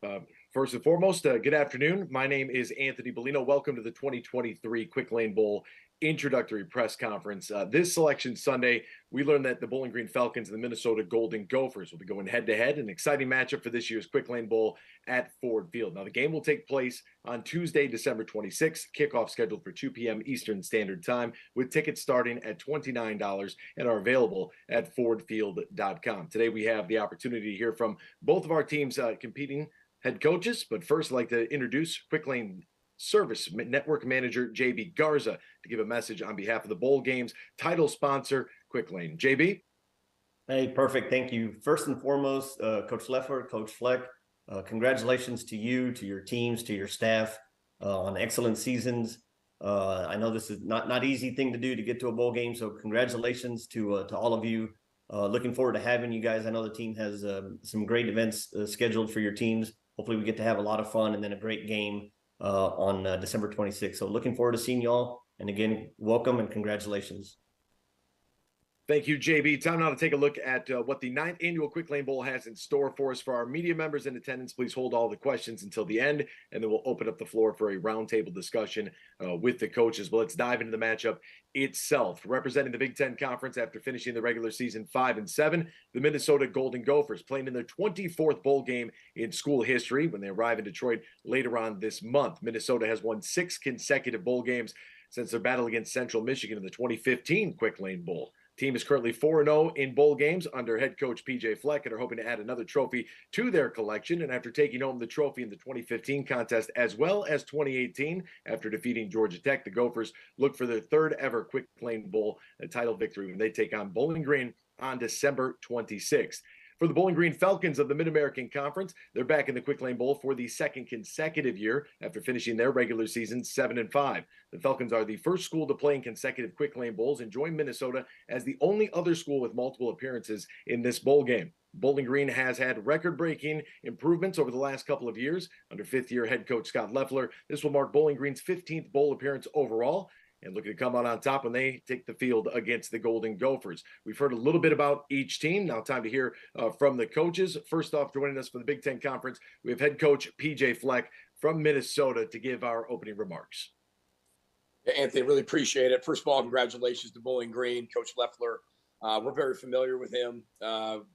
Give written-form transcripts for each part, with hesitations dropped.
Uh, First and foremost, good afternoon. My name is Anthony Bellino. Welcome to the 2023 Quick Lane Bowl introductory press conference. This selection Sunday, we learned that the Bowling Green Falcons and the Minnesota Golden Gophers will be going head-to-head, an exciting matchup for this year's Quick Lane Bowl at Ford Field. Now, the game will take place on Tuesday, December 26th, kickoff scheduled for 2 p.m. Eastern Standard Time, with tickets starting at $29 and are available at fordfield.com. Today, we have the opportunity to hear from both of our teams competing head coaches, but first I'd like to introduce Quick Lane Service Network Manager JB Garza to give a message on behalf of the bowl game's title sponsor, Quick Lane. JB? Hey, perfect. Thank you. First and foremost, Coach Loeffler, Coach Fleck, congratulations to you, to your teams, to your staff on excellent seasons. I know this is not easy thing to do to get to a bowl game, so congratulations to all of you. Looking forward to having you guys. I know the team has some great events scheduled for your teams. Hopefully we get to have a lot of fun and then a great game on December 26th. So looking forward to seeing y'all. And again, welcome and congratulations. Thank you, JB. Time now to take a look at what the 9th annual Quick Lane Bowl has in store for us. For our media members in attendance, please hold all the questions until the end, and then we'll open up the floor for a roundtable discussion with the coaches. But let's dive into the matchup itself. Representing the Big Ten Conference after finishing the regular season 5-7, the Minnesota Golden Gophers, playing in their 24th bowl game in school history when they arrive in Detroit later on this month. Minnesota has won 6 consecutive bowl games since their battle against Central Michigan in the 2015 Quick Lane Bowl. Team is currently 4-0 in bowl games under head coach PJ Fleck and are hoping to add another trophy to their collection. And after taking home the trophy in the 2015 contest as well as 2018, after defeating Georgia Tech, the Gophers look for their 3rd ever Quick Lane Bowl title victory when they take on Bowling Green on December 26th. For the Bowling Green Falcons of the Mid-American Conference, they're back in the Quick Lane Bowl for the 2nd consecutive year after finishing their regular season 7-5. The Falcons are the first school to play in consecutive Quick Lane Bowls and join Minnesota as the only other school with multiple appearances in this bowl game. Bowling Green has had record-breaking improvements over the last couple of years under 5th-year head coach Scot Loeffler. This will mark Bowling Green's 15th bowl appearance overall, and looking to come out on top when they take the field against the Golden Gophers. We've heard a little bit about each team. Now time to hear from the coaches. First off, joining us for the Big Ten Conference, we have head coach PJ Fleck from Minnesota to give our opening remarks. Anthony, really appreciate it. First of all, congratulations to Bowling Green, Coach Loeffler. We're very familiar with him.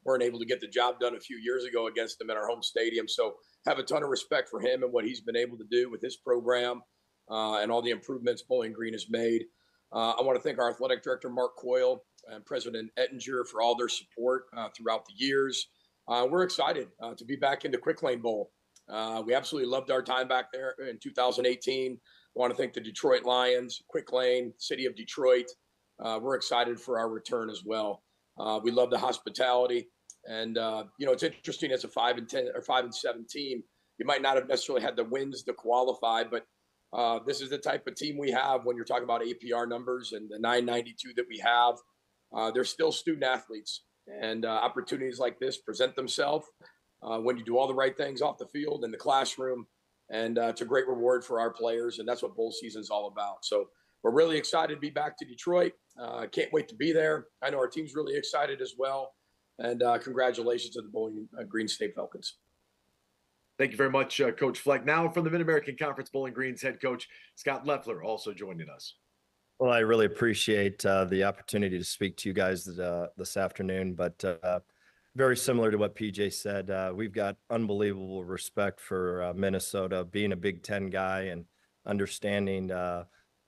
Weren't able to get the job done a few years ago against him at our home stadium. So have a ton of respect for him and what he's been able to do with his program. And all the improvements Bowling Green has made. I want to thank our athletic director, Mark Coyle, and President Ettinger for all their support throughout the years. We're excited to be back in the Quick Lane Bowl. We absolutely loved our time back there in 2018. I want to thank the Detroit Lions, Quick Lane, City of Detroit. We're excited for our return as well. We love the hospitality. And, it's interesting as a 5-10 or 5-7 team, you might not have necessarily had the wins to qualify, but this is the type of team we have when you're talking about APR numbers and the 992 that we have. They're still student athletes, and opportunities like this present themselves when you do all the right things off the field in the classroom. And it's a great reward for our players, and that's what bowl season is all about. So we're really excited to be back to Detroit. Can't wait to be there. I know our team's really excited as well. And congratulations to the Bowling Green State Falcons. Thank you very much, Coach Fleck. Now from the Mid-American Conference, Bowling Green's head coach, Scot Loeffler, also joining us. Well, I really appreciate the opportunity to speak to you guys this afternoon, but very similar to what PJ said, we've got unbelievable respect for Minnesota, being a Big Ten guy and understanding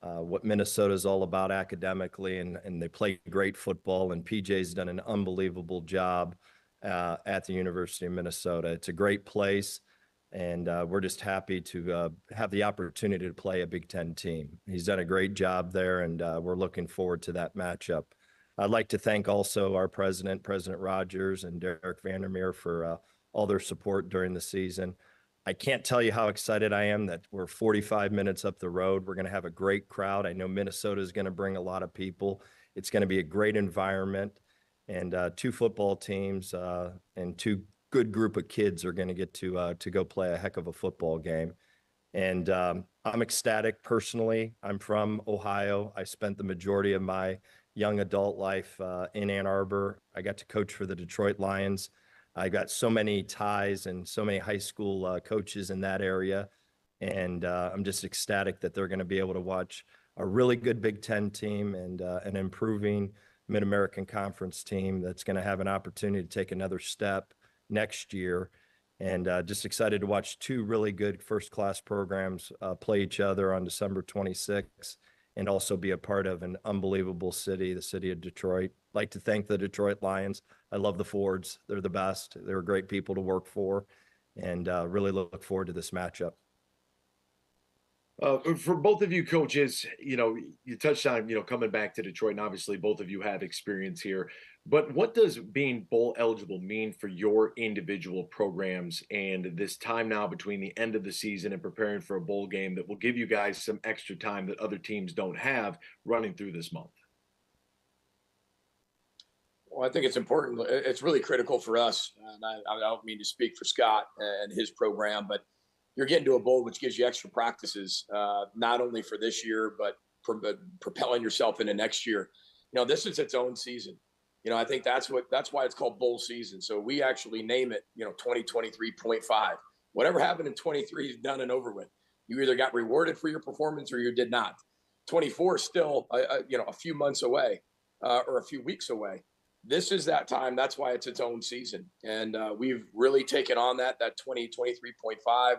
what Minnesota is all about academically, and they play great football, and PJ's done an unbelievable job at the University of Minnesota. It's a great place. And we're just happy to have the opportunity to play a Big Ten team. He's done a great job there, and we're looking forward to that matchup. I'd like to thank also our president, President Rogers, and Derek Vandermeer for all their support during the season. I can't tell you how excited I am that we're 45 minutes up the road. We're going to have a great crowd. I know Minnesota is going to bring a lot of people. It's going to be a great environment, and 2 football teams and 2 good group of kids are going to get to go play a heck of a football game. And I'm ecstatic personally. I'm from Ohio. I spent the majority of my young adult life in Ann Arbor. I got to coach for the Detroit Lions. I got so many ties and so many high school coaches in that area. And I'm just ecstatic that they're going to be able to watch a really good Big Ten team and an improving Mid-American Conference team that's going to have an opportunity to take another step next year. And just excited to watch two really good first-class programs play each other on December 26th and also be a part of an unbelievable city, the city of Detroit. Like to thank the Detroit Lions. I love the Fords. They're the best. They're great people to work for, and really look forward to this matchup. For both of you coaches, you touched on, coming back to Detroit, and obviously both of you have experience here. But what does being bowl eligible mean for your individual programs and this time now between the end of the season and preparing for a bowl game that will give you guys some extra time that other teams don't have running through this month? Well, I think it's important. It's really critical for us. And I don't mean to speak for Scott and his program, but you're getting to a bowl, which gives you extra practices, not only for this year, but propelling yourself into next year. This is its own season. I think that's why it's called bowl season. So we actually name it, 2023.5. Whatever happened in 23 is done and over with. You either got rewarded for your performance or you did not. 24 is still, a few months away or a few weeks away. This is that time. That's why it's its own season. And we've really taken on that 2023.5.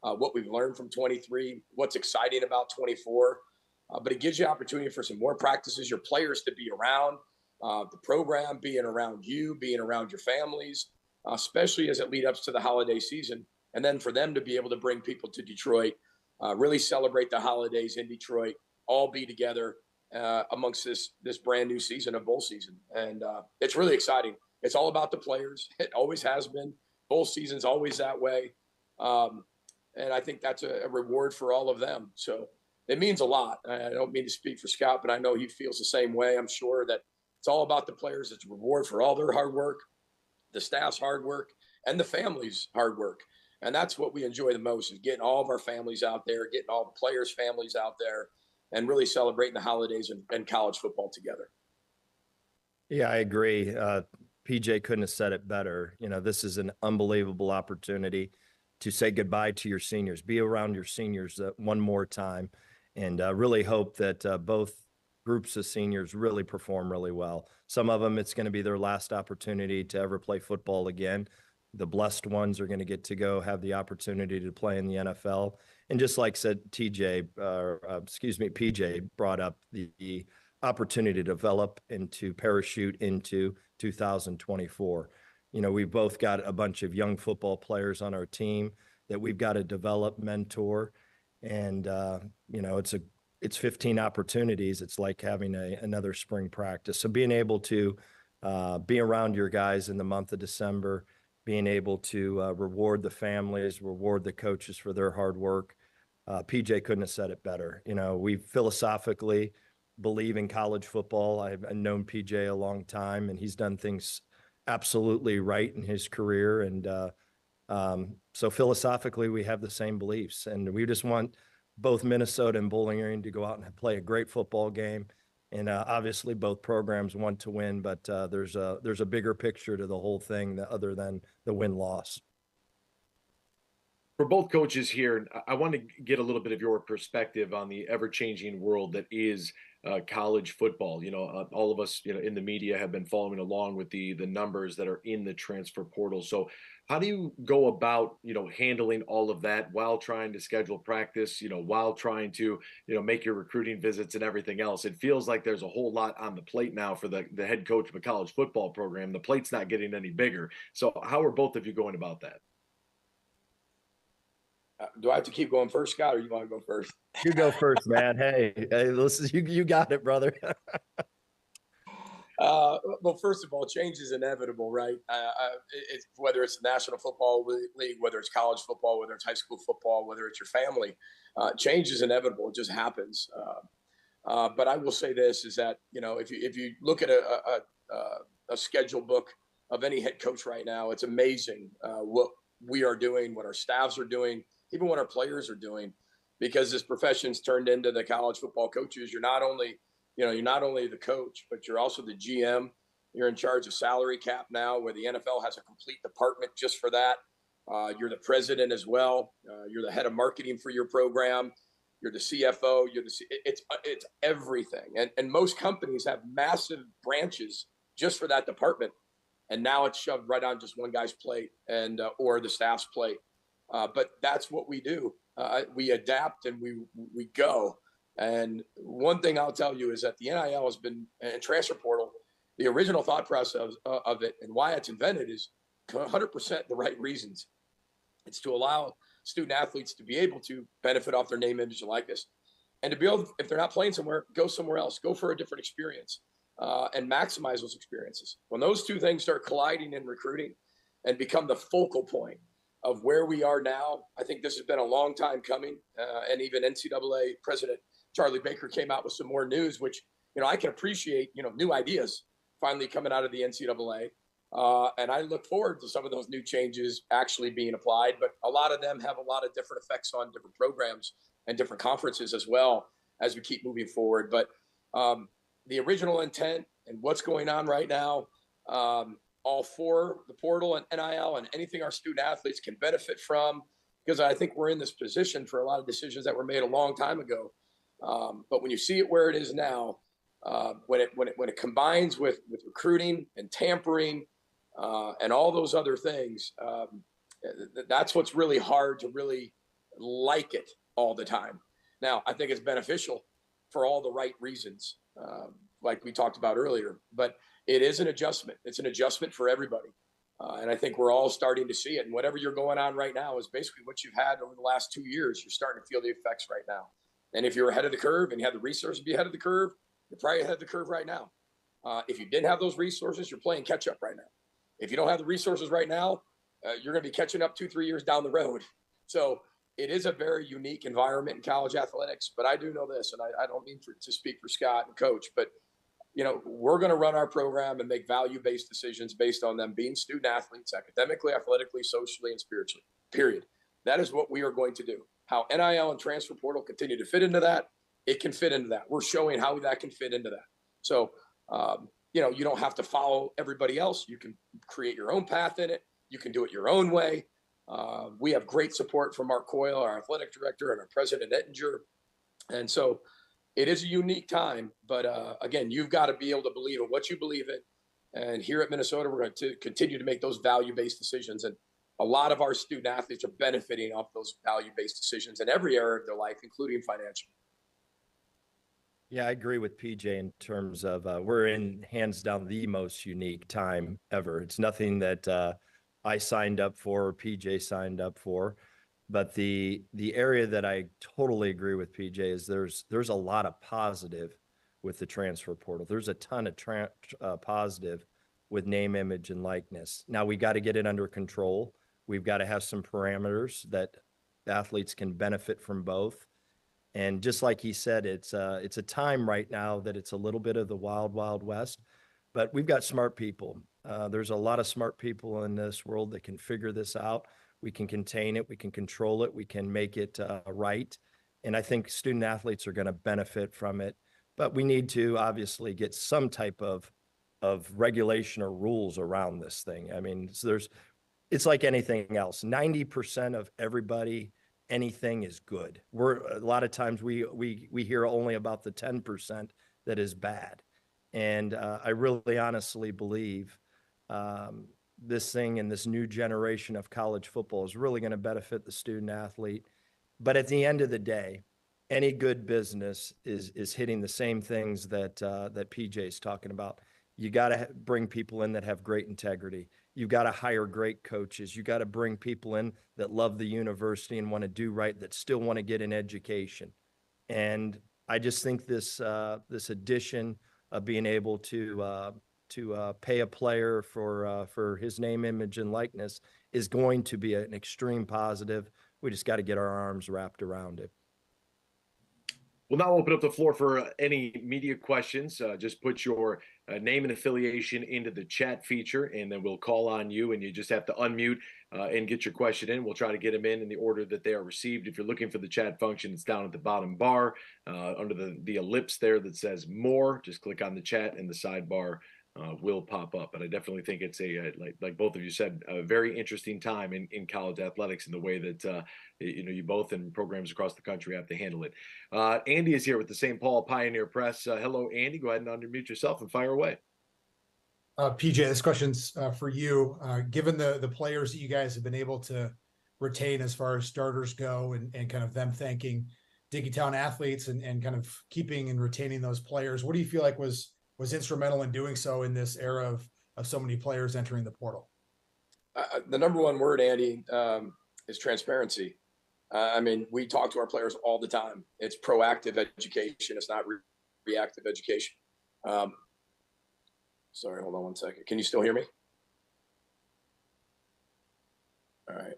What we've learned from 23, what's exciting about 24, but it gives you opportunity for some more practices, your players to be around, the program, being around you, being around your families, especially as it leads up to the holiday season. And then for them to be able to bring people to Detroit, really celebrate the holidays in Detroit, all be together amongst this brand new season of bowl season. And it's really exciting. It's all about the players. It always has been. Bowl season's always that way. And I think that's a reward for all of them. So it means a lot. I don't mean to speak for Scott, but I know he feels the same way. I'm sure that it's all about the players. It's a reward for all their hard work, the staff's hard work, and the family's hard work. And that's what we enjoy the most, is getting all of our families out there, getting all the players' families out there, and really celebrating the holidays and college football together. Yeah, I agree. PJ couldn't have said it better. This is an unbelievable opportunity to say goodbye to your seniors, be around your seniors one more time, and really hope that both groups of seniors really perform really well. Some of them, it's going to be their last opportunity to ever play football again. The blessed ones are going to get to go have the opportunity to play in the NFL. And just like PJ brought up the opportunity to develop and to parachute into 2024. We've both got a bunch of young football players on our team that we've got to develop, mentor, and it's 15 opportunities. It's like having another spring practice. So being able to be around your guys in the month of December, being able to reward the families, reward the coaches for their hard work. PJ couldn't have said it better. We philosophically believe in college football. I've known PJ a long time, and he's done things absolutely right in his career. And so philosophically, we have the same beliefs, and we just want both Minnesota and Bowling Green to go out and play a great football game. And obviously both programs want to win, but there's a bigger picture to the whole thing other than the win-loss. For both coaches here, I want to get a little bit of your perspective on the ever-changing world that is college football. All of us, in the media have been following along with the numbers that are in the transfer portal. So how do you go about, handling all of that while trying to schedule practice, while trying to, make your recruiting visits and everything else? It feels like there's a whole lot on the plate now for the head coach of a college football program. The plate's not getting any bigger. So how are both of you going about that? Do I have to keep going first, Scott, or you want to go first? You go first, man. Hey, listen, you got it, brother. Well, first of all, change is inevitable, right? Whether it's the National Football League, whether it's college football, whether it's high school football, whether it's your family, change is inevitable. It just happens. But I will say this is that, if you look at a schedule book of any head coach right now, it's amazing what we are doing, what our staffs are doing, even what our players are doing, because this profession's turned into the college football coaches. You're not only the coach, but you're also the GM, You're in charge of salary cap now, where the NFL has a complete department just for that. You're the president as well. You're the head of marketing for your program. You're the CFO. It's everything. And most companies have massive branches just for that department. And now it's shoved right on just one guy's plate and or the staff's plate. But that's what we do. We adapt and we go. And one thing I'll tell you is that the NIL has been, and transfer portal, the original thought process of it and why it's invented is 100% the right reasons. It's to allow student athletes to be able to benefit off their name, image, and likeness, and to be able, if they're not playing somewhere, go somewhere else, go for a different experience, and maximize those experiences. When those two things start colliding in recruiting and become the focal point of where we are now, I think this has been a long time coming. And even NCAA President Charlie Baker came out with some more news, which, I can appreciate, new ideas finally coming out of the NCAA. And I look forward to some of those new changes actually being applied, but a lot of them have a lot of different effects on different programs and different conferences as well as we keep moving forward. But the original intent and what's going on right now, all for the portal and NIL and anything our student athletes can benefit from, because I think we're in this position for a lot of decisions that were made a long time ago. But when you see it where it is now, when it combines with recruiting and tampering and all those other things, that's what's really hard to really like it all the time. Now, I think it's beneficial for all the right reasons, like we talked about earlier, but it is an adjustment. It's an adjustment for everybody. And I think we're all starting to see it. And whatever you're going on right now is basically what you've had over the last 2 years. You're starting to feel the effects right now. And if you're ahead of the curve and you have the resources to be ahead of the curve, you're probably ahead of the curve right now. If you didn't have those resources, you're playing catch up right now. If you don't have the resources right now, you're going to be catching up 2-3 years down the road. So it is a very unique environment in college athletics. But I do know this, and I don't mean to speak for Scott and Coach, but we're going to run our program and make value-based decisions based on them being student athletes, academically, athletically, socially, and spiritually, period. That is what we are going to do. How NIL and transfer portal continue to fit into that, it can fit into that. We're showing how that can fit into that. So, you don't have to follow everybody else. You can create your own path in it. You can do it your own way. We have great support from Mark Coyle, our athletic director, and our president, Ettinger. And so it is a unique time. But, again, you've got to be able to believe in what you believe in. And here at Minnesota, we're going to continue to make those value-based decisions. And a lot of our student athletes are benefiting off those value-based decisions in every area of their life, including financial. Yeah, I agree with PJ in terms of we're in hands down the most unique time ever. It's nothing that I signed up for or PJ signed up for, but the area that I totally agree with PJ is there's a lot of positive with the transfer portal. There's a ton of positive with name, image, and likeness. Now we got to get it under control. We've got to have some parameters that athletes can benefit from both. And just like he said, it's a time right now that it's a little bit of the wild, wild west, but we've got smart people. There's a lot of smart people in this world that can figure this out. We can contain it. We can control it. We can make it right. And I think student athletes are going to benefit from it, but we need to obviously get some type of regulation or rules around this thing. I mean, it's like anything else. 90% of everybody, anything is good. A lot of times we hear only about the 10% that is bad. And I really honestly believe this thing and this new generation of college football is really going to benefit the student athlete. But at the end of the day, any good business is hitting the same things that PJ is talking about. You got to bring people in that have great integrity. You've got to hire great coaches. You got to bring people in that love the university and want to do right, that still want to get an education. And I just think this addition of being able to pay a player for his name, image, and likeness is going to be an extreme positive. We just got to get our arms wrapped around it. We'll now open up the floor for any media questions. Just put your name and affiliation into the chat feature, and then we'll call on you, and you just have to unmute and get your question in. We'll try to get them in the order that they are received. If you're looking for the chat function, it's down at the bottom bar under the ellipse there that says more. Just click on the chat in the sidebar will pop up. But I definitely think it's like both of you said, a very interesting time in college athletics and the way that you both in programs across the country have to handle it. Andy is here with the St. Paul Pioneer Press. Hello, Andy. Go ahead and unmute yourself and fire away. PJ, this question's for you. Given the players that you guys have been able to retain as far as starters go, and kind of them thanking Dickeytown athletes and kind of keeping and retaining those players, what do you feel like was instrumental in doing so in this era of so many players entering the portal? The number one word, Andy, is transparency. I mean, we talk to our players all the time. It's proactive education. It's not reactive education. Sorry, hold on one second. Can you still hear me? All right.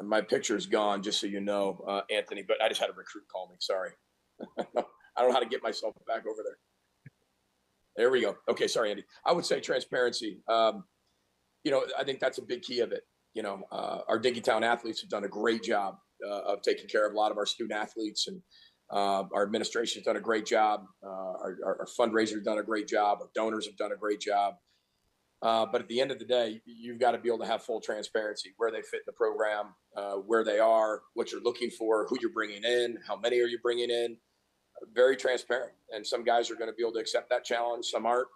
My picture is gone, just so you know, Anthony, but I just had a recruit call me. Sorry. I don't know how to get myself back over there. There we go. Okay. Sorry, Andy. I would say transparency. I think that's a big key of it. Our Dickeytown athletes have done a great job of taking care of a lot of our student athletes, and our administration has done a great job. Our fundraisers have done a great job. Our donors have done a great job. But at the end of the day, you've got to be able to have full transparency, where they fit in the program, where they are, what you're looking for, who you're bringing in, how many are you bringing in. Very transparent. And some guys are going to be able to accept that challenge. Some aren't.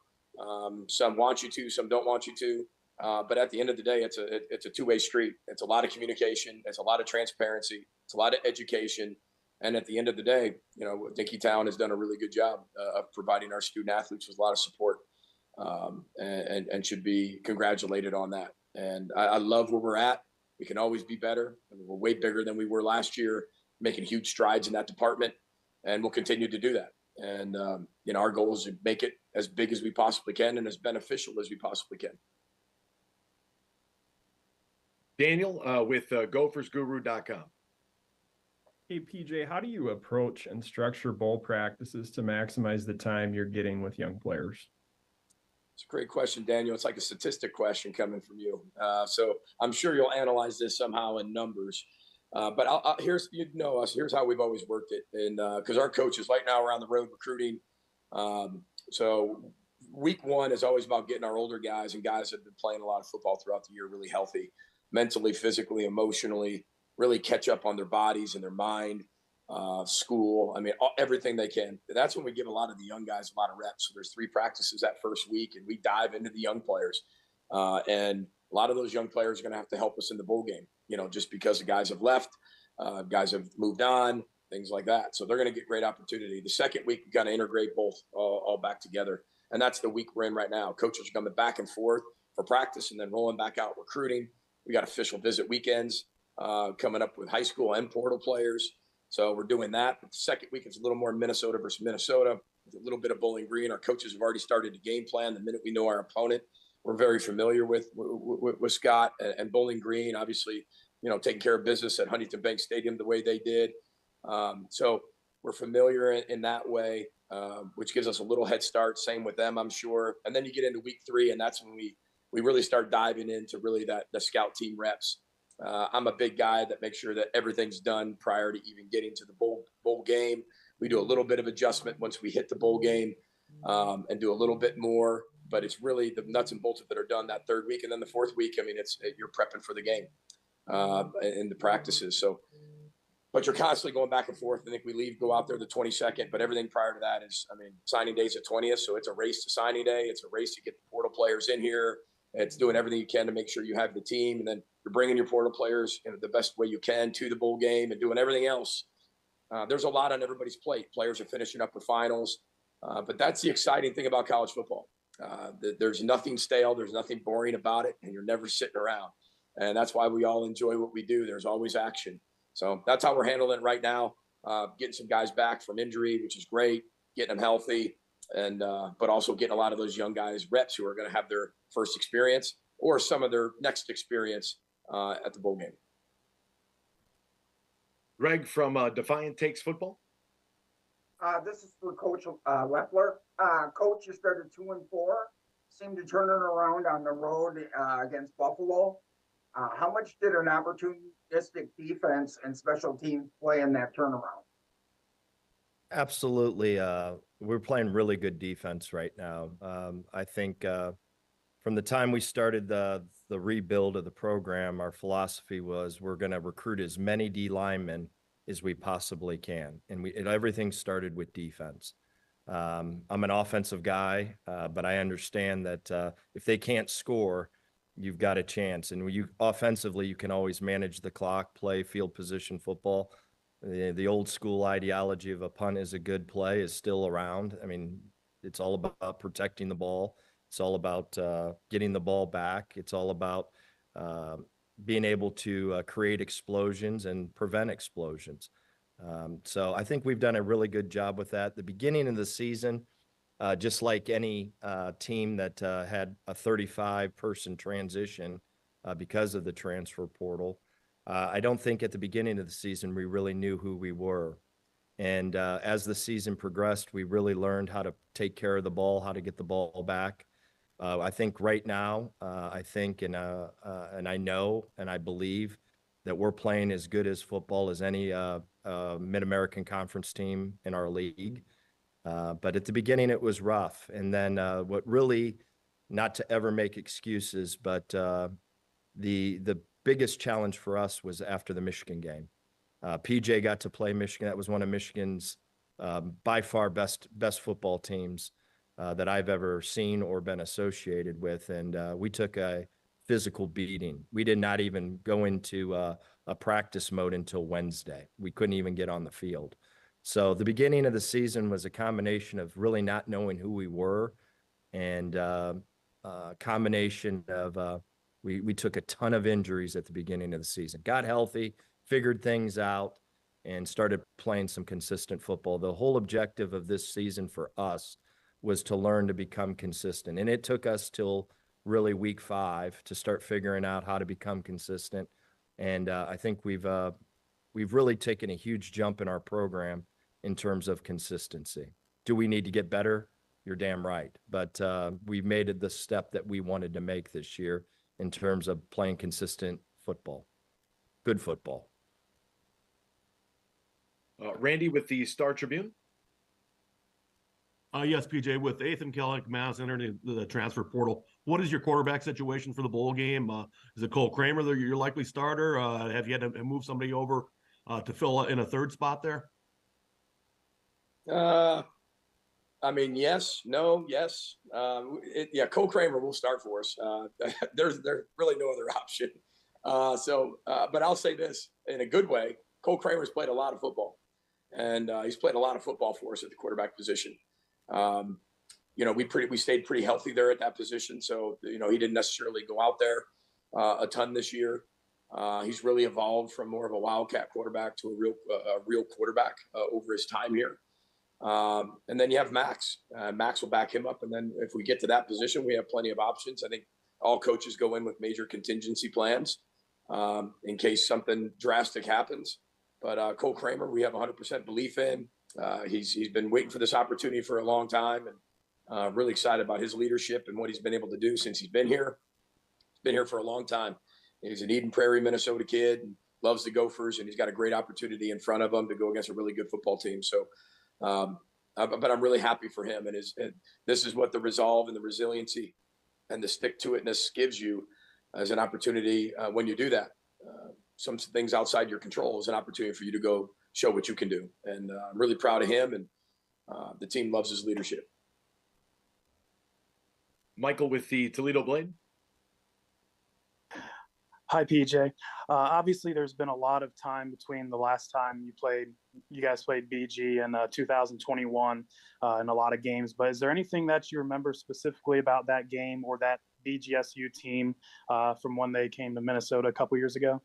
Some want you to, some don't want you to. But at the end of the day, it's a two-way street. It's a lot of communication. It's a lot of transparency. It's a lot of education. And at the end of the day, Dickeytown has done a really good job of providing our student athletes with a lot of support, and should be congratulated on that. And I love where we're at. We can always be better. I mean, we're way bigger than we were last year, making huge strides in that department, and we'll continue to do that. And, our goal is to make it as big as we possibly can and as beneficial as we possibly can. Daniel with gophersguru.com. Hey, PJ, how do you approach and structure bowl practices to maximize the time you're getting with young players? It's a great question, Daniel. It's like a statistic question coming from you. So I'm sure you'll analyze this somehow in numbers. But here's us. Here's how we've always worked it. And because our coaches right now are on the road recruiting. So week one is always about getting our older guys and guys that have been playing a lot of football throughout the year really healthy, mentally, physically, emotionally, really catch up on their bodies and their mind, school. I mean, everything they can. That's when we give a lot of the young guys a lot of reps. So there's 3 practices that first week, and we dive into the young players. And a lot of those young players are going to have to help us in the bowl game, just because the guys have left, guys have moved on, things like that. So they're going to get great opportunity. The second week, we've got to integrate both all back together. And that's the week we're in right now. Coaches are coming back and forth for practice and then rolling back out recruiting. We got official visit weekends coming up with high school and portal players. So we're doing that. But the second week, it's a little more Minnesota versus Minnesota, with a little bit of Bowling Green. Our coaches have already started to game plan the minute we know our opponent. We're very familiar with Scott and Bowling Green, obviously, taking care of business at Huntington Bank Stadium the way they did. So we're familiar in that way, which gives us a little head start. Same with them, I'm sure. And then you get into week 3, and that's when we really start diving into really the scout team reps. I'm a big guy that makes sure that everything's done prior to even getting to the bowl game. We do a little bit of adjustment once we hit the bowl game, and do a little bit more, but it's really the nuts and bolts that are done that 3rd week. And then the 4th week, I mean, you're prepping for the game, in the practices. So, but you're constantly going back and forth. I think we go out there the 22nd, but everything prior to that is, signing day's the 20th. So it's a race to signing day. It's a race to get the portal players in here. It's doing everything you can to make sure you have the team, and then you're bringing your portal players the best way you can to the bowl game and doing everything else. There's a lot on everybody's plate. Players are finishing up with finals, but that's the exciting thing about college football. There's nothing stale. There's nothing boring about it, and you're never sitting around. And that's why we all enjoy what we do. There's always action. So that's how we're handling it right now. Getting some guys back from injury, which is great, getting them healthy, and but also getting a lot of those young guys reps who are going to have their first experience or some of their next experience at the bowl game. Greg from Defiant Takes Football. This is for Coach Loeffler. Coach, you started 2-4, seemed to turn it around on the road against Buffalo. How much did an opportunistic defense and special teams play in that turnaround? Absolutely. We're playing really good defense right now. I think from the time we started the rebuild of the program, our philosophy was we're going to recruit as many D linemen as we possibly can, and everything started with defense. I'm an offensive guy, but I understand that if they can't score, you've got a chance. And offensively, you can always manage the clock, play field position football. The old school ideology of a punt is a good play is still around. I mean, it's all about protecting the ball. It's all about getting the ball back. It's all about being able to create explosions and prevent explosions. So I think we've done a really good job with that. The beginning of the season, just like any team that had a 35-person transition because of the transfer portal, I don't think at the beginning of the season we really knew who we were. And as the season progressed, we really learned how to take care of the ball, how to get the ball back. I think right now, and I know and I believe that we're playing as good as football as any Mid-American Conference team in our league. But at the beginning, it was rough. And then what really, not to ever make excuses, but the biggest challenge for us was after the Michigan game. PJ got to play Michigan. That was one of Michigan's by far best football teams that I've ever seen or been associated with. And we took a physical beating. We did not even go into a practice mode until Wednesday. We couldn't even get on the field. So the beginning of the season was a combination of really not knowing who we were and combination of we took a ton of injuries at the beginning of the season, got healthy, figured things out, and started playing some consistent football. The whole objective of this season for us was to learn to become consistent. And it took us till really week 5 to start figuring out how to become consistent. And I think we've really taken a huge jump in our program in terms of consistency. Do we need to get better? You're damn right. But we've made it the step that we wanted to make this year in terms of playing consistent football, good football. Randy with the Star Tribune. Yes, PJ, with Ethan Kellick-Mass entering the transfer portal, what is your quarterback situation for the bowl game? Is it Cole Kramer your likely starter? Have you had to move somebody over to fill in a third spot there? I mean, yes, no, yes. Cole Kramer will start for us. There's really no other option. But I'll say this in a good way. Cole Kramer's played a lot of football, and he's played a lot of football for us at the quarterback position. We stayed pretty healthy there at that position. So, he didn't necessarily go out there a ton this year. He's really evolved from more of a wildcat quarterback to a real quarterback over his time here. And then you have Max. Max will back him up. And then if we get to that position, we have plenty of options. I think all coaches go in with major contingency plans in case something drastic happens. But Cole Kramer, we have 100% belief in. He's been waiting for this opportunity for a long time, and really excited about his leadership and what he's been able to do since he's been here. He's been here for a long time. He's an Eden Prairie, Minnesota kid, and loves the Gophers, and he's got a great opportunity in front of him to go against a really good football team. So, but I'm really happy for him, and this is what the resolve and the resiliency and the stick-to-itness gives you as an opportunity when you do that. Some things outside your control is an opportunity for you to go show what you can do. And I'm really proud of him, and the team loves his leadership. Michael with the Toledo Blade. Hi, PJ. Obviously, there's been a lot of time between the last time you guys played BG in 2021 in a lot of games. But is there anything that you remember specifically about that game or that BGSU team from when they came to Minnesota a couple years ago?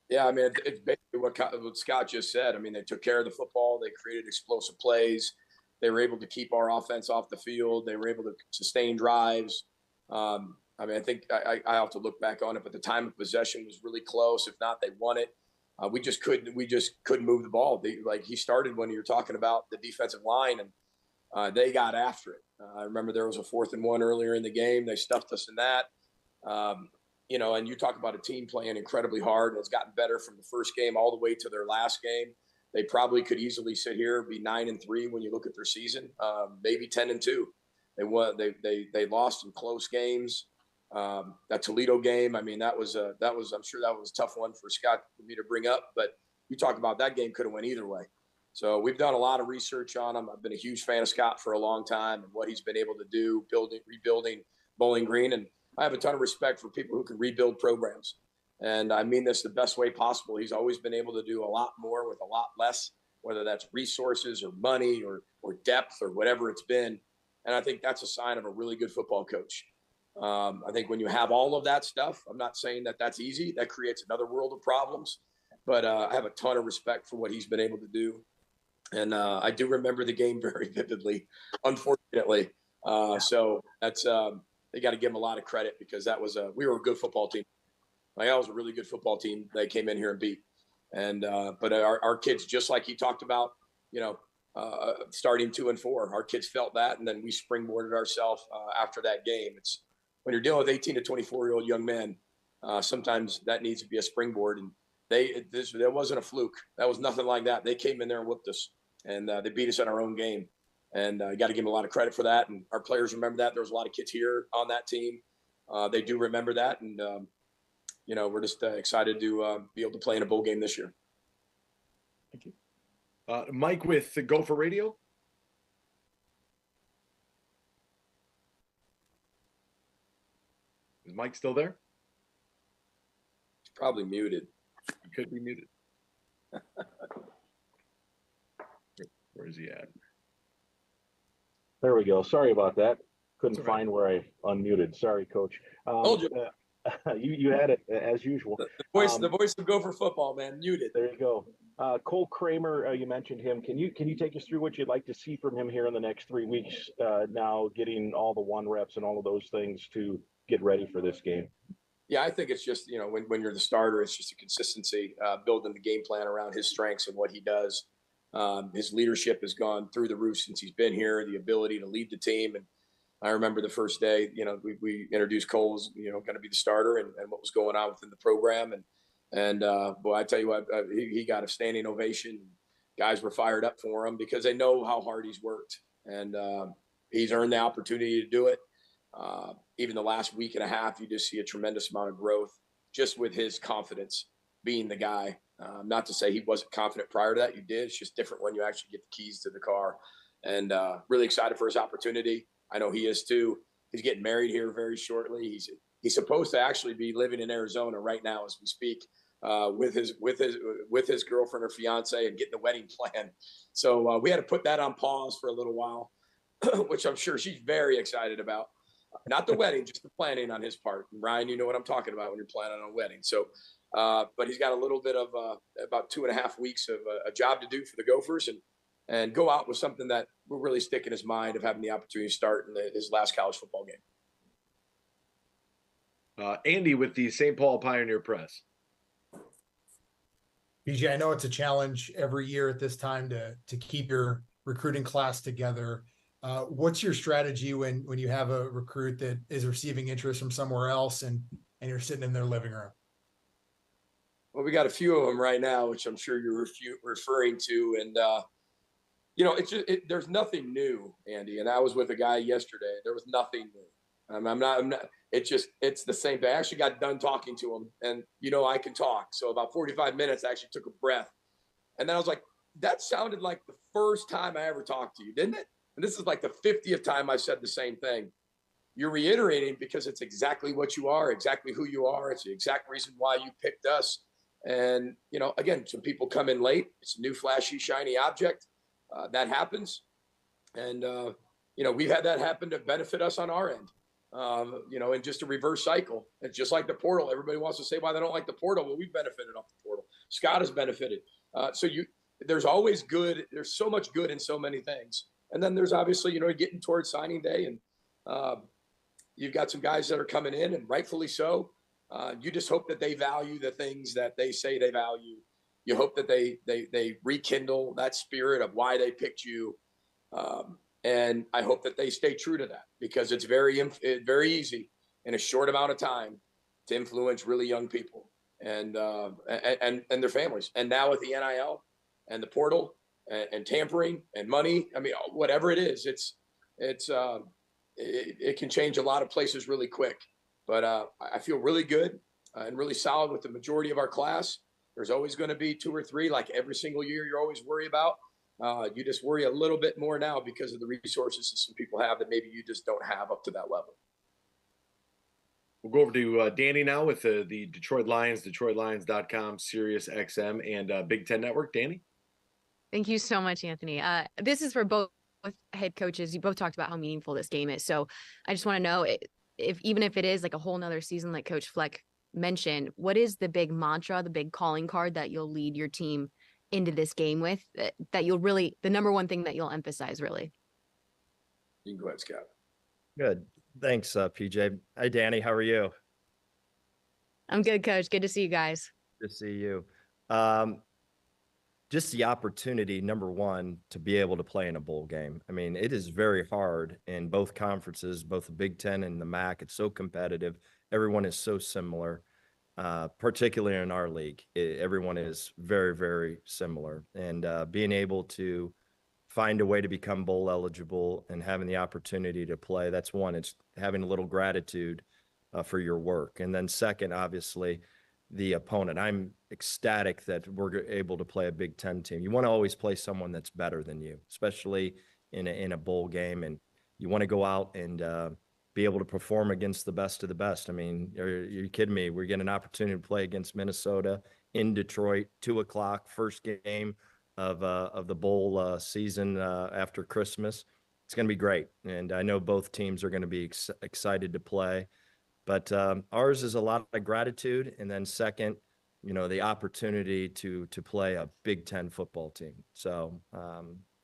Yeah, I mean, it's basically what Scott just said. I mean, they took care of the football. They created explosive plays. They were able to keep our offense off the field. They were able to sustain drives. I mean, I think I have to look back on it, but the time of possession was really close. If not, they won it. We just couldn't move the ball. He started when you're talking about the defensive line, and they got after it. I remember there was a 4th and 1 earlier in the game. They stuffed us in that. And you talk about a team playing incredibly hard, and it's gotten better from the first game all the way to their last game. They probably could easily sit here, be 9-3 when you look at their season, maybe 10-2. They lost in close games. That Toledo game, I mean, that was I'm sure that was a tough one for Scott for me to bring up, but you talk about that game could have went either way. So we've done a lot of research on him. I've been a huge fan of Scott for a long time and what he's been able to do, rebuilding Bowling Green. And I have a ton of respect for people who can rebuild programs. And I mean this the best way possible. He's always been able to do a lot more with a lot less, whether that's resources or money or depth or whatever it's been. And I think that's a sign of a really good football coach. I think when you have all of that stuff, I'm not saying that that's easy. That creates another world of problems. But I have a ton of respect for what he's been able to do. And I do remember the game very vividly, unfortunately. So that's they got to give him a lot of credit because that was we were a good football team. Like, that was a really good football team they came in here and beat. And but our kids, just like he talked about, starting 2-4, our kids felt that, and then we springboarded ourselves after that game. It's when you're dealing with 18 to 24-year-old young men, sometimes that needs to be a springboard. And that wasn't a fluke. That was nothing like that. They came in there and whooped us, and they beat us in our own game. And you got to give them a lot of credit for that. And our players remember that. There was a lot of kids here on that team. They do remember that. And, we're just excited to be able to play in a bowl game this year. Thank you. Mike with the Gopher Radio. Is Mike still there? He's probably muted. He could be muted. Where is he at? There we go. Sorry about that. Couldn't find where I unmuted. Sorry, Coach. Told you. You had it as usual. The voice of Gopher football, man. Muted. There you go. Cole Kramer, you mentioned him. Can you take us through what you'd like to see from him here in the next 3 weeks? Now getting all the one reps and all of those things to get ready for this game. Yeah, I think it's just when you're the starter, it's just a consistency, building the game plan around his strengths and what he does. His leadership has gone through the roof since he's been here. The ability to lead the team, and I remember the first day, we introduced Cole as going to be the starter and what was going on within the program, and boy, I tell you what, he got a standing ovation. Guys were fired up for him because they know how hard he's worked, and he's earned the opportunity to do it. Even the last week and a half, you just see a tremendous amount of growth just with his confidence being the guy. Not to say he wasn't confident prior to that. You did. It's just different when you actually get the keys to the car. And really excited for his opportunity. I know he is too. He's getting married here very shortly. He's supposed to actually be living in Arizona right now as we speak, with his girlfriend or fiance and getting the wedding plan. So we had to put that on pause for a little while, which I'm sure she's very excited about. Not the wedding, just the planning on his part. And Ryan, you know what I'm talking about when you're planning on a wedding. So, but he's got a little bit of about 2.5 weeks of a job to do for the Gophers and go out with something that will really stick in his mind of having the opportunity to start in his last college football game. Andy with the St. Paul Pioneer Press. BJ, I know it's a challenge every year at this time to keep your recruiting class together. What's your strategy when you have a recruit that is receiving interest from somewhere else and you're sitting in their living room? Well, we got a few of them right now, which I'm sure you're referring to. And, there's nothing new, Andy. And I was with a guy yesterday. There was nothing new. I'm not, it's the same thing. I actually got done talking to him and, I can talk. So about 45 minutes, I actually took a breath. And then I was like, that sounded like the first time I ever talked to you, didn't it? And this is like the 50th time I said the same thing. You're reiterating because it's exactly what you are, exactly who you are. It's the exact reason why you picked us. And, again, some people come in late. It's a new flashy, shiny object. That happens. And, we've had that happen to benefit us on our end, and just a reverse cycle. It's just like the portal. Everybody wants to say why they don't like the portal. Well, we've benefited off the portal. Scott has benefited. There's always good. There's so much good in so many things. And then there's obviously, getting towards signing day and you've got some guys that are coming in and rightfully so. You just hope that they value the things that they say they value. You hope that they rekindle that spirit of why they picked you. And I hope that they stay true to that because it's very easy in a short amount of time to influence really young people and their families. And now with the NIL and the portal, and tampering and money. I mean, whatever it is, it can change a lot of places really quick. But I feel really good and really solid with the majority of our class. There's always going to be 2 or 3, like every single year you're always worried about. You just worry a little bit more now because of the resources that some people have that maybe you just don't have up to that level. We'll go over to Danny now with the Detroit Lions, DetroitLions.com, Sirius XM, and Big Ten Network. Danny? Thank you so much, Anthony. This is for both head coaches. You both talked about how meaningful this game is. So I just want to know if even if it is like a whole nother season, like Coach Fleck mentioned, what is the big mantra, the big calling card that you'll lead your team into this game with, that you'll really, the number one thing that you'll emphasize really? You can go ahead, Scott. Good. Thanks, PJ. Hi, Danny. How are you? I'm good, Coach. Good to see you guys. Good to see you. Just the opportunity, number one, to be able to play in a bowl game. I mean, it is very hard in both conferences, both the Big Ten and the MAC. It's so competitive. Everyone is so similar, particularly in our league. Everyone is very, very similar. And being able to find a way to become bowl eligible and having the opportunity to play, that's one. It's having a little gratitude for your work. And then second, obviously, the opponent. I'm ecstatic that we're able to play a Big Ten team. You want to always play someone that's better than you, especially in a bowl game. And you want to go out and be able to perform against the best of the best. I mean, are you kidding me? We're getting an opportunity to play against Minnesota in Detroit, 2:00, first game of the bowl season after Christmas. It's going to be great. And I know both teams are going to be excited to play. But ours is a lot of gratitude. And then second, the opportunity to play a Big Ten football team. So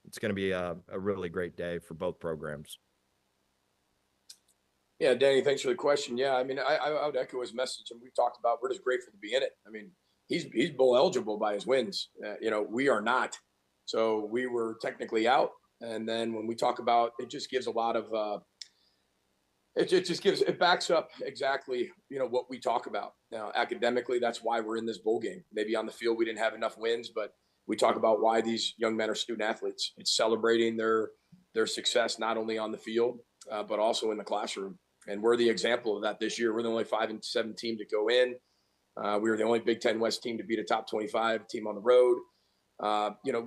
it's going to be a really great day for both programs. Yeah, Danny, thanks for the question. Yeah, I mean, I would echo his message, and we've talked about we're just grateful to be in it. I mean, he's bowl eligible by his wins. We are not. So we were technically out. And then when we talk about, it just gives a lot of it backs up exactly, what we talk about. Now, academically, that's why we're in this bowl game. Maybe on the field, we didn't have enough wins, but we talk about why these young men are student athletes. It's celebrating their success, not only on the field, but also in the classroom. And we're the example of that this year. We're the only 5-7 team to go in. We were the only Big Ten West team to beat a top 25 team on the road.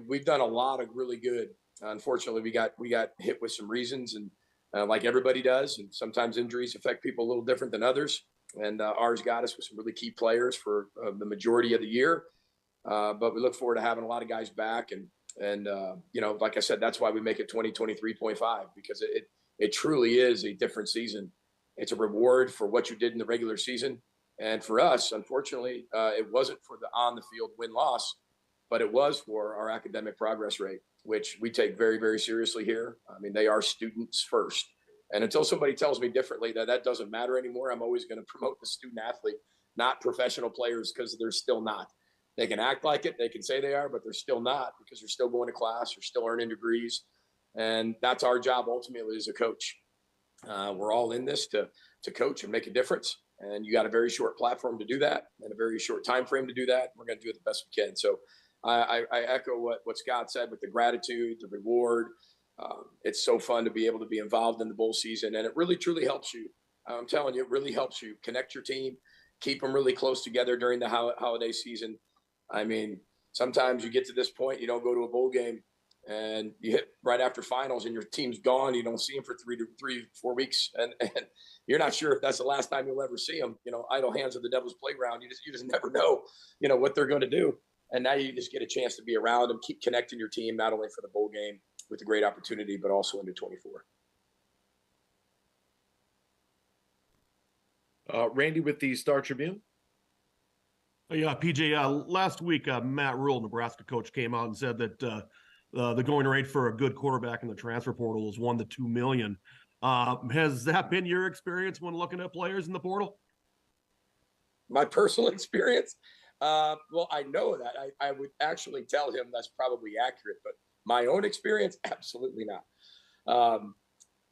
We've done a lot of really good. Unfortunately, we got hit with some reasons, and like everybody does, and sometimes injuries affect people a little different than others. And ours got us with some really key players for the majority of the year. But we look forward to having a lot of guys back. And like I said, that's why we make it 2023.5, because it truly is a different season. It's a reward for what you did in the regular season. And for us, unfortunately, it wasn't for the on-the-field win-loss, but it was for our academic progress rate, which we take very, very seriously here. I mean, they are students first. And until somebody tells me differently that doesn't matter anymore, I'm always going to promote the student athlete, not professional players, because they're still not. They can act like it, they can say they are, but they're still not, because they're still going to class, they're still earning degrees. And that's our job ultimately as a coach. We're all in this to coach and make a difference. And you got a very short platform to do that and a very short time frame to do that. We're going to do it the best we can. So I echo what Scott said with the gratitude, the reward. It's so fun to be able to be involved in the bowl season, and it really, truly helps you. I'm telling you, it really helps you connect your team, keep them really close together during the holiday season. I mean, sometimes you get to this point, you don't go to a bowl game, and you hit right after finals, and your team's gone. You don't see them for 4 weeks, and you're not sure if that's the last time you'll ever see them. Idle hands of the devil's playground. You just never know, what they're going to do. And now you just get a chance to be around them, keep connecting your team, not only for the bowl game with a great opportunity, but also into 24. Randy with the Star Tribune. Yeah, PJ, last week, Matt Rule, Nebraska coach, came out and said that the going rate for a good quarterback in the transfer portal is $1 to $2 million. Has that been your experience when looking at players in the portal? My personal experience? Well, I know that. I would actually tell him that's probably accurate, but my own experience, absolutely not.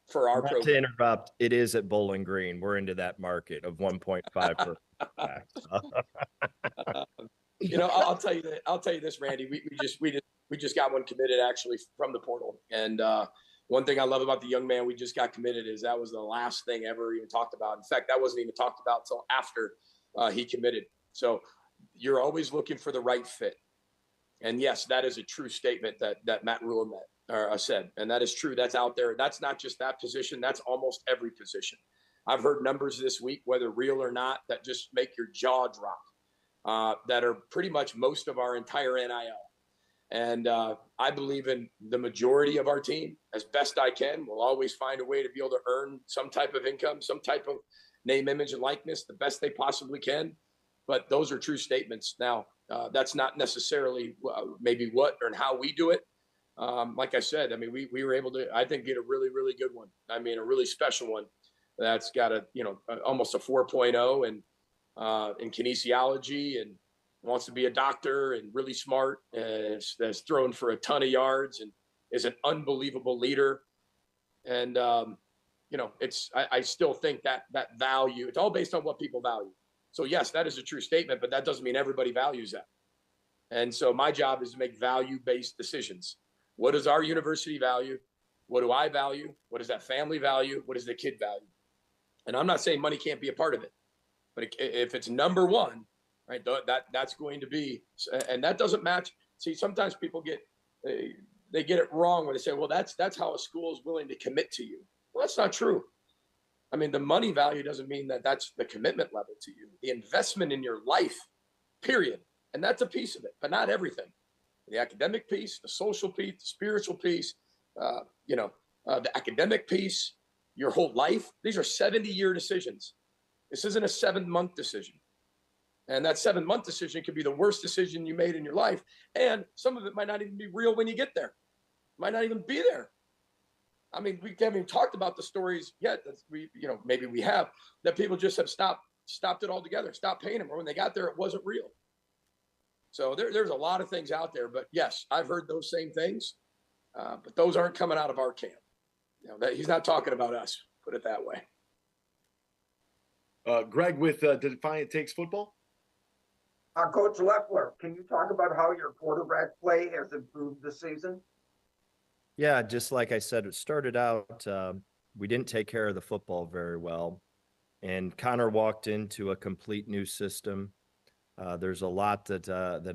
For our program. To interrupt, it is at Bowling Green. We're into that market of 1.5 per back. I'll tell you this, Randy. We just got one committed actually from the portal, and One thing I love about the young man we just got committed is that was the last thing ever even talked about. In fact, that wasn't even talked about until after he committed. So you're always looking for the right fit. And yes, that is a true statement that Matt Rule said. And that is true. That's out there. That's not just that position. That's almost every position. I've heard numbers this week, whether real or not, that just make your jaw drop, that are pretty much most of our entire NIL. And I believe in the majority of our team as best I can. We'll always find a way to be able to earn some type of income, some type of name, image, and likeness the best they possibly can. But those are true statements. Now, that's not necessarily maybe what or how we do it. Like I said, I mean, we were able to, I think, get a really, really good one. I mean, a really special one that's got almost a 4.0 and in kinesiology and wants to be a doctor and really smart and has thrown for a ton of yards and is an unbelievable leader. And, I still think that value, it's all based on what people value. So yes, that is a true statement, but that doesn't mean everybody values that. And so my job is to make value-based decisions. What does our university value? What do I value? What does that family value? What does the kid value? And I'm not saying money can't be a part of it, but if it's number one, right, that's going to be, and that doesn't match. See, sometimes people they get it wrong when they say, well, that's how a school is willing to commit to you. Well, that's not true. I mean, the money value doesn't mean that that's the commitment level to you. The investment in your life, period. And that's a piece of it, but not everything. The academic piece, the social piece, the spiritual piece, the academic piece, your whole life. These are 70-year decisions. This isn't a 7-month decision. And that 7-month decision could be the worst decision you made in your life. And some of it might not even be real when you get there. Might not even be there. I mean, we haven't even talked about the stories yet. Maybe we have, that people just have stopped it altogether, stopped paying them, or when they got there, it wasn't real. So there's a lot of things out there. But yes, I've heard those same things, but those aren't coming out of our camp. He's not talking about us. Put it that way. Greg with Defiant Takes Football. Coach Loeffler, can you talk about how your quarterback play has improved this season? Yeah, just like I said, it started out, we didn't take care of the football very well. And Connor walked into a complete new system. There's a lot that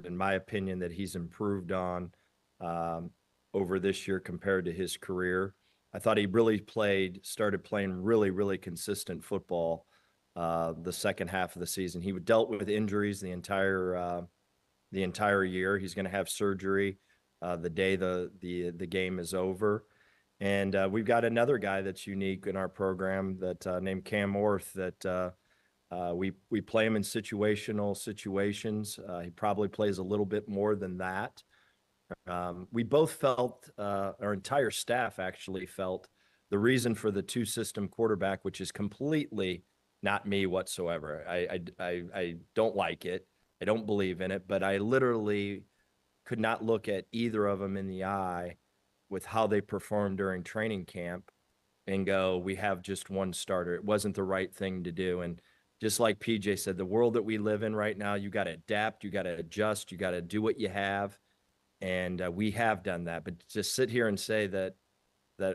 in my opinion, that he's improved on over this year compared to his career. I thought he really started playing really, really consistent football the second half of the season. He dealt with injuries the entire year. He's going to have surgery the day the game is over. And we've got another guy that's unique in our program named Cam Orth that we play him in situational situations. He probably plays a little bit more than that. We both felt, our entire staff actually felt, the reason for the two-system quarterback, which is completely not me whatsoever. I don't like it. I don't believe in it, but I literally could not look at either of them in the eye with how they performed during training camp and go, we have just one starter. It wasn't the right thing to do. And just like PJ said, the world that we live in right now, you got to adapt, you got to adjust, you got to do what you have. And we have done that. But just sit here and say that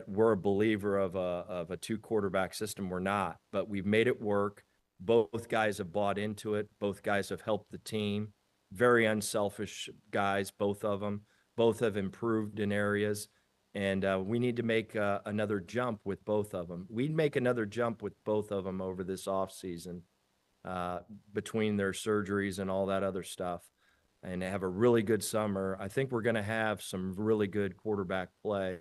we're a believer of a 2-quarterback system, we're not. But we've made it work. Both guys have bought into it. Both guys have helped the team. Very unselfish guys, both of them. Both have improved in areas. And we need to make another jump with both of them. We'd make another jump with both of them over this offseason between their surgeries and all that other stuff. And have a really good summer. I think we're going to have some really good quarterback play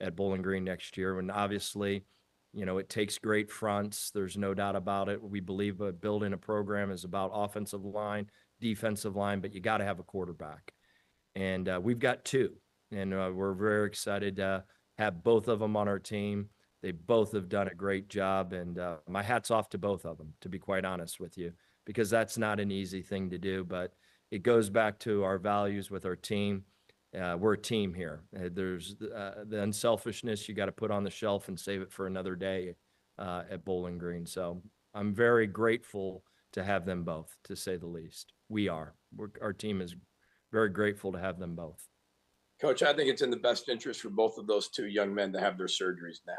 at Bowling Green next year. And obviously, it takes great fronts. There's no doubt about it. We believe building a program is about offensive line, defensive line, but you got to have a quarterback. And we've got 2. And we're very excited to have both of them on our team. They both have done a great job. And my hat's off to both of them, to be quite honest with you, because that's not an easy thing to do. But it goes back to our values with our team. We're a team here. There's the unselfishness you got to put on the shelf and save it for another day at Bowling Green. So I'm very grateful to have them both, to say the least. Our team is very grateful to have them both. Coach, I think it's in the best interest for both of those two young men to have their surgeries now.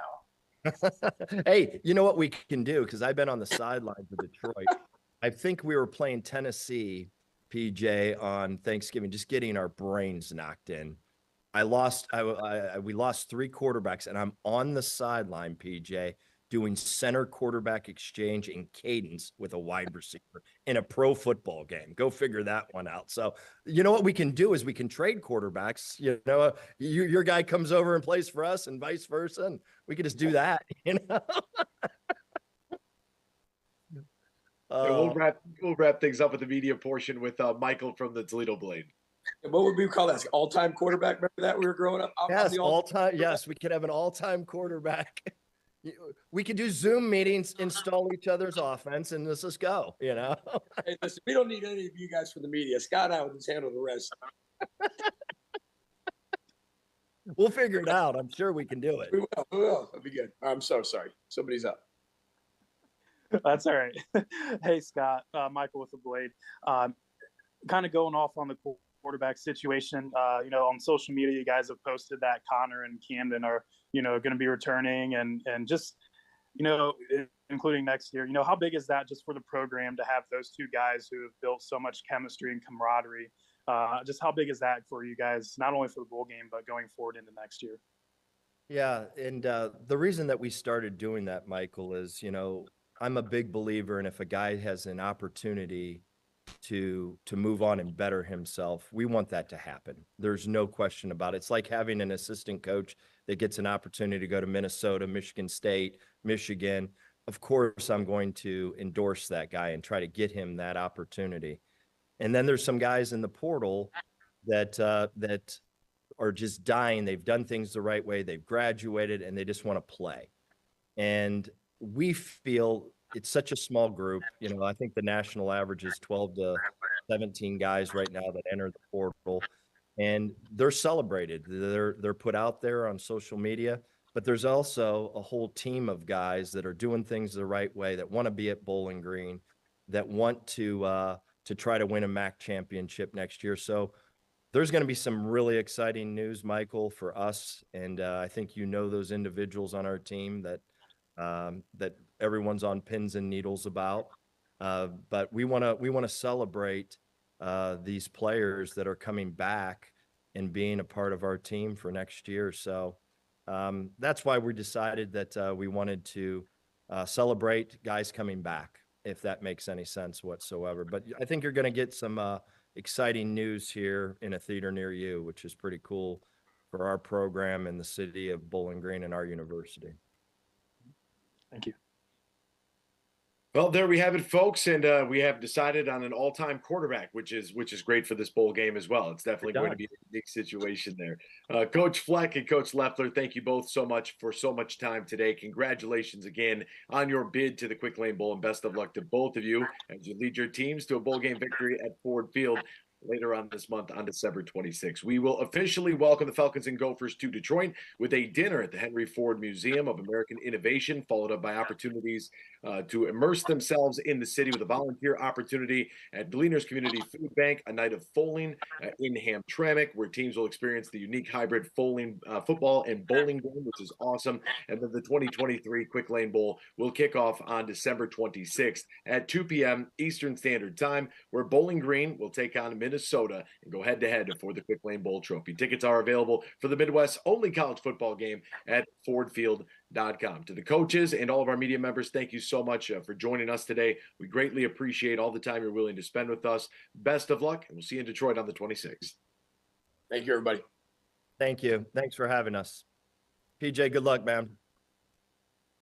Hey, you know what we can do? Because I've been on the sidelines of Detroit. I think we were playing Tennessee, PJ, on Thanksgiving, just getting our brains knocked in. We lost 3 quarterbacks, and I'm on the sideline, PJ, doing center quarterback exchange in cadence with a wide receiver in a pro football game. Go figure that one out. So, you know what we can do is we can trade quarterbacks. You know, your guy comes over and plays for us, and vice versa, and we could just do that. You know. And we'll wrap things up with the media portion with Michael from the Toledo Blade. What would we call that? All-time quarterback? Remember that we were growing up? Yes, all-time. Yes, we could have an all-time quarterback. We could do Zoom meetings, install each other's offense, and let's just go. You know. Hey, listen, we don't need any of you guys from the media. Scott and I will just handle the rest. We'll figure it out. I'm sure we can do it. We will. That'll be good. I'm so sorry. Somebody's up. That's all right. Hey, Scott, Michael with the Blade. Kind of going off on the quarterback situation. You know, on social media, you guys have posted that Connor and Camden are, you know, going to be returning and just, you know, including next year. You know, how big is that just for the program to have those two guys who have built so much chemistry and camaraderie? Just how big is that for you guys, not only for the bowl game, but going forward into next year? Yeah, and the reason that we started doing that, Michael, is, you know, I'm a big believer in if a guy has an opportunity to move on and better himself, we want that to happen. There's no question about it. It's like having an assistant coach that gets an opportunity to go to Minnesota, Michigan State, Michigan. Of course, I'm going to endorse that guy and try to get him that opportunity. And then there's some guys in the portal that are just dying. They've done things the right way. They've graduated and they just want to play. And we feel it's such a small group. You know, I think the national average is 12 to 17 guys right now that enter the portal, and they're celebrated. They're put out there on social media, but there's also a whole team of guys that are doing things the right way, that want to be at Bowling Green, that want to try to win a MAC championship next year. So there's going to be some really exciting news, Michael, for us. And I think, you know, those individuals on our team that everyone's on pins and needles about. But we want to celebrate these players that are coming back and being a part of our team for next year. So that's why we decided that we wanted to celebrate guys coming back, if that makes any sense whatsoever. But I think you're going to get some exciting news here in a theater near you, which is pretty cool for our program in the city of Bowling Green and our university. Thank you. Well, there we have it, folks, and we have decided on an all-time quarterback, which is great for this bowl game as well. It's definitely going to be a big situation there. Coach Fleck and Coach Loeffler, thank you both so much for so much time today. Congratulations again on your bid to the Quick Lane Bowl, and best of luck to both of you as you lead your teams to a bowl game victory at Ford Field later on this month on December 26th. We will officially welcome the Falcons and Gophers to Detroit with a dinner at the Henry Ford Museum of American Innovation, followed up by opportunities to immerse themselves in the city with a volunteer opportunity at Gleaners Community Food Bank, a night of foaling in Hamtramck, where teams will experience the unique hybrid foaling football and bowling game, which is awesome. And then the 2023 Quick Lane Bowl will kick off on December 26th at 2 p.m. Eastern Standard Time, where Bowling Green will take on Minnesota and go head-to-head for the Quick Lane Bowl trophy. Tickets are available for the Midwest's only college football game at fordfield.com. To the coaches and all of our media members, thank you so much for joining us today. We greatly appreciate all the time you're willing to spend with us. Best of luck, and we'll see you in Detroit on the 26th. Thank you, everybody. Thank you. Thanks for having us. PJ, good luck, man.